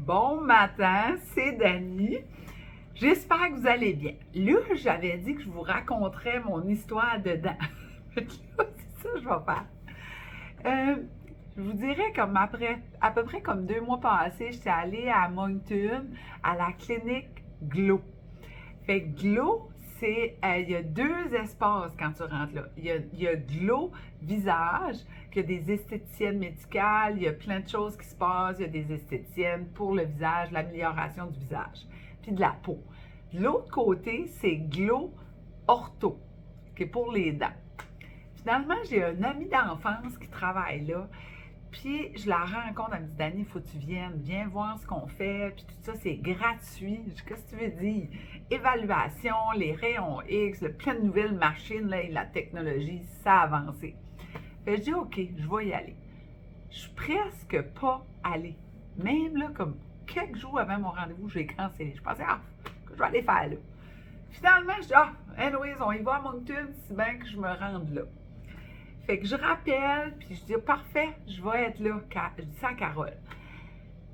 Bon matin, c'est Dani. J'espère que vous allez bien. Là, j'avais dit que je vous raconterais mon histoire de dents. Fait que là, c'est ça que je vais faire. Je vous dirais comme après, à peu près comme 2 mois passés, j'étais allée à Moncton, à la clinique Glow. Fait que Glow, il y a 2 espaces quand tu rentres là. Il y a Glow Visage, qu'il y a des esthéticiennes médicales, il y a plein de choses qui se passent, il y a des esthéticiennes pour le visage, l'amélioration du visage, puis de la peau. De l'autre côté, c'est Glow Ortho, qui est pour les dents. Finalement, j'ai un ami d'enfance qui travaille là. Puis je la rencontre, elle me dit Dani, il faut que tu viennes, viens voir ce qu'on fait, puis tout ça, c'est gratuit. Je dis, qu'est-ce que tu veux dire? Évaluation, les rayons X, plein de nouvelles machines, là, et la technologie, ça a avancé. Fait que je dis, OK, je vais y aller. Je suis presque pas allée. Même là, comme quelques jours avant mon rendez-vous, j'ai cancellé. Je pensais, que je vais aller faire là. Finalement, je dis, anyways, on y va à Moncton, si bien que je me rende là. Fait que je rappelle, puis je dis, parfait, je vais être là. Je dis ça à Carole.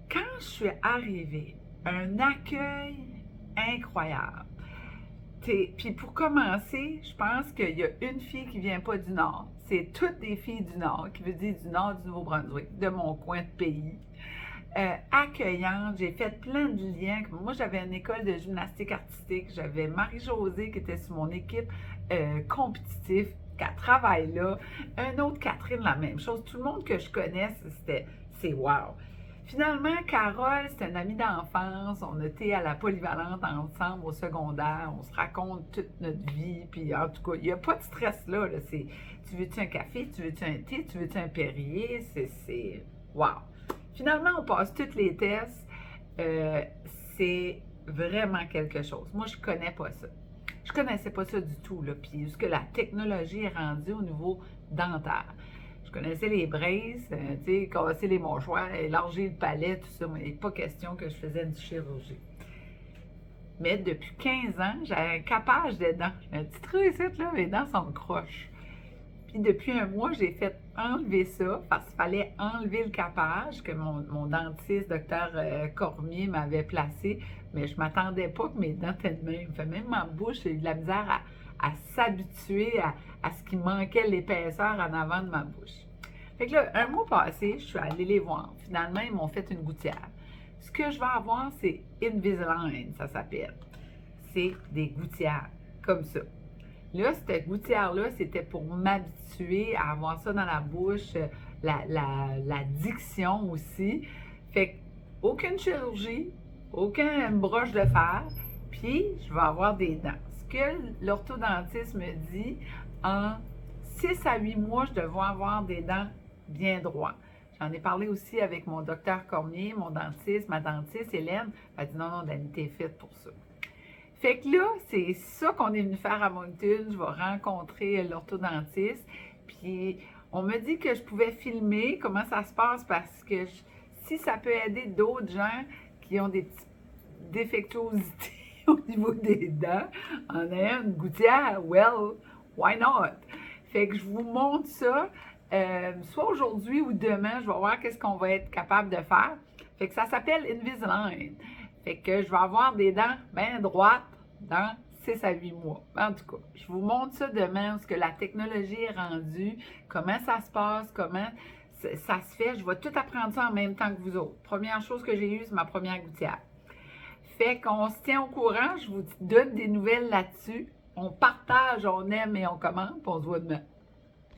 Quand je suis arrivée, un accueil incroyable. Puis pour commencer, je pense qu'il y a une fille qui vient pas du Nord. C'est toutes des filles du Nord, qui veut dire du Nord du Nouveau-Brunswick, de mon coin de pays. Accueillante, j'ai fait plein de liens. Moi, j'avais une école de gymnastique artistique. J'avais Marie-Josée qui était sur mon équipe compétitive, qui travaille là. Un autre Catherine, la même chose. Tout le monde que je connais, c'est wow. Finalement, Carole, c'est une amie d'enfance. On était à la polyvalente ensemble au secondaire. On se raconte toute notre vie. Puis en tout cas, il n'y a pas de stress là. Tu veux-tu un café? Tu veux-tu un thé? Tu veux-tu un Perrier? C'est wow. Finalement, on passe tous les tests. C'est vraiment quelque chose. Moi, je ne connais pas ça. Je ne connaissais pas ça du tout. Là. Puis, ce que la technologie est rendue au niveau dentaire. Je connaissais les braces, casser les mâchoires, élargir le palais, tout ça. Mais il n'est pas question que je faisais une chirurgie. Mais depuis 15 ans, j'ai un capage de dents. J'ai un petit trou ici, là, mes dents sont croches. Puis depuis un mois, j'ai fait enlever ça parce qu'il fallait enlever le capage que mon dentiste, docteur Cormier, m'avait placé. Mais je ne m'attendais pas que mes dents étaient de même. Même ma bouche, j'ai eu de la misère à s'habituer à ce qui manquait l'épaisseur en avant de ma bouche. Fait que là, un mois passé, je suis allée les voir. Finalement, ils m'ont fait une gouttière. Ce que je vais avoir, c'est Invisalign, ça s'appelle. C'est des gouttières, comme ça. Là, cette gouttière-là, c'était pour m'habituer à avoir ça dans la bouche, la diction aussi. Fait aucune chirurgie, aucune broche de fer, puis je vais avoir des dents. Ce que l'orthodontiste me dit, en 6 à 8 mois, je devrais avoir des dents bien droites. J'en ai parlé aussi avec mon docteur Cormier, mon dentiste, ma dentiste Hélène. Elle a dit non, Dani, t'es faite pour ça. Fait que là, c'est ça qu'on est venu faire à Moncton. Je vais rencontrer l'orthodontiste. Puis, on me dit que je pouvais filmer comment ça se passe parce que si ça peut aider d'autres gens qui ont des petites défectuosités au niveau des dents, en ayant une gouttière, well, why not? Fait que je vous montre ça. Soit aujourd'hui ou demain, je vais voir qu'est-ce qu'on va être capable de faire. Fait que ça s'appelle Invisalign. Fait que je vais avoir des dents bien droites dans 6 à 8 mois. En tout cas, je vous montre ça demain, ce que la technologie est rendue, comment ça se passe, comment ça se fait. Je vais tout apprendre ça en même temps que vous autres. Première chose que j'ai eue, c'est ma première gouttière. Fait qu'on se tient au courant, je vous donne des nouvelles là-dessus. On partage, on aime et on commente, puis on se voit demain.